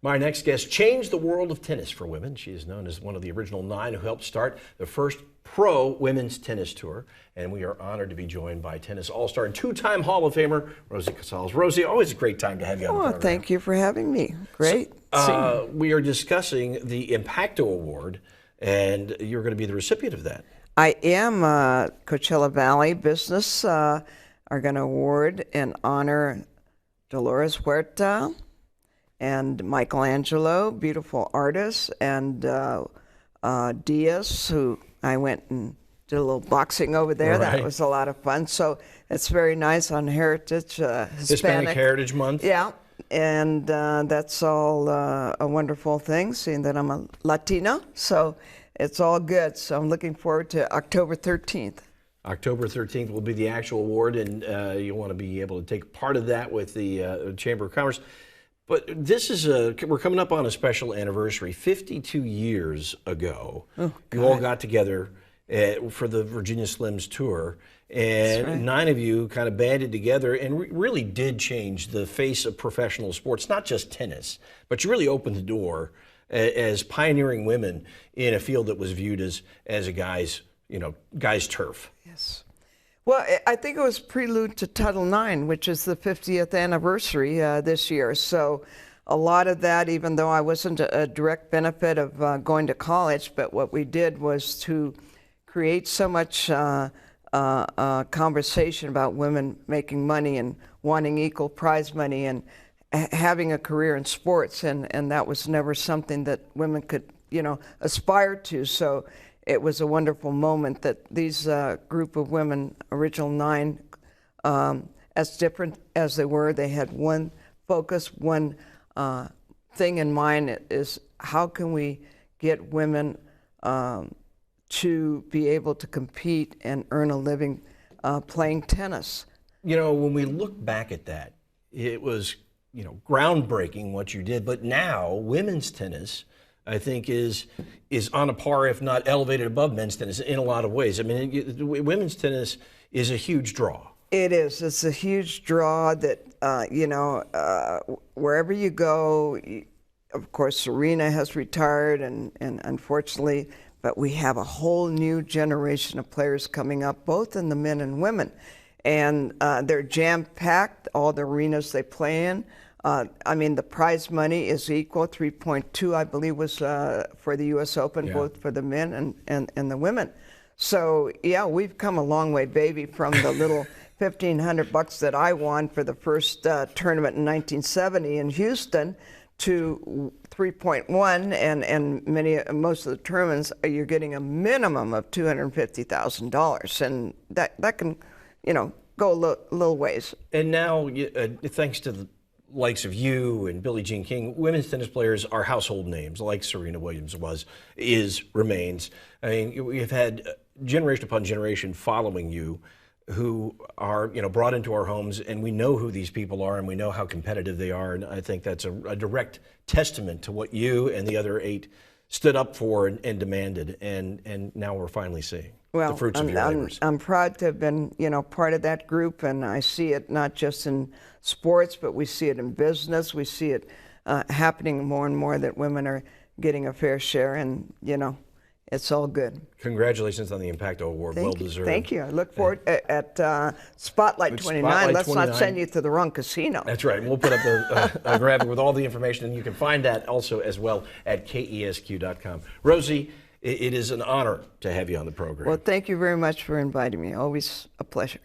My next guest changed the world of tennis for women. She is known as one of the original 9 who helped start the first pro women's tennis tour. And we are honored to be joined by tennis all-star and 2-time Hall of Famer, Rosie Casals. Rosie, always a great time to have you on the program. Thank you for having me. Great. We are discussing the Impacto Award, and you're going to be the recipient of that. I am. Coachella Valley Business are going to award and honor Dolores Huerta and Michelangelo, beautiful artists, and Diaz, who I went and did a little boxing over there. Right. That was a lot of fun. So it's very nice on Heritage, Hispanic Heritage Month. Yeah, and that's all a wonderful thing, seeing that I'm a Latina. So it's all good. So I'm looking forward to October 13th. October 13th will be the actual award, and you'll want to be able to take part of that with the Chamber of Commerce. But this is we're coming up on a special anniversary. 52 years ago, you all got together for the Virginia Slims tour, and right. 9 of you kind of banded together and really did change the face of professional sports, not just tennis, but you really opened the door as pioneering women in a field that was viewed as a guy's turf. Yes. Well, I think it was prelude to Title IX, which is the 50th anniversary this year. So a lot of that, even though I wasn't a direct benefit of going to college, but what we did was to create so much conversation about women making money and wanting equal prize money and having a career in sports. And that was never something that women could, aspire to. So it was a wonderful moment that these group of women, original 9, as different as they were, they had one focus, one thing in mind is how can we get women to be able to compete and earn a living playing tennis. When we look back at that, it was, groundbreaking what you did, but now women's tennis, I think, is on a par, if not elevated above men's tennis in a lot of ways. I mean, women's tennis is a huge draw. It is. It's a huge draw that, wherever you go, of course, Serena has retired, and unfortunately, but we have a whole new generation of players coming up, both in the men and women. And they're jam-packed, all the arenas they play in. The prize money is equal, 3.2, I believe, was for the U.S. Open, both for the men and the women. So, yeah, we've come a long way, baby, from the little $1,500 that I won for the first tournament in 1970 in Houston to 3.1, and most of the tournaments, you're getting a minimum of $250,000, and that can, go a little ways. And now, thanks to the likes of you and Billie Jean King, women's tennis players are household names, like Serena Williams remains. I mean, we've had generation upon generation following you who are, brought into our homes, and we know who these people are, and we know how competitive they are, and I think that's a direct testament to what you and the other 8 stood up for and demanded, and now we're finally seeing the fruits of your labors. I'm proud to have been, part of that group, and I see it not just in sports, but we see it in business. We see it happening more and more that women are getting a fair share, and, it's all good. Congratulations on the Impacto Award. Well deserved. Thank you. I look forward at Spotlight 29. Let's not send you to the wrong casino. That's right. We'll put up a graphic with all the information, and you can find that also as well at KESQ.com. Rosie, it is an honor to have you on the program. Well, thank you very much for inviting me. Always a pleasure.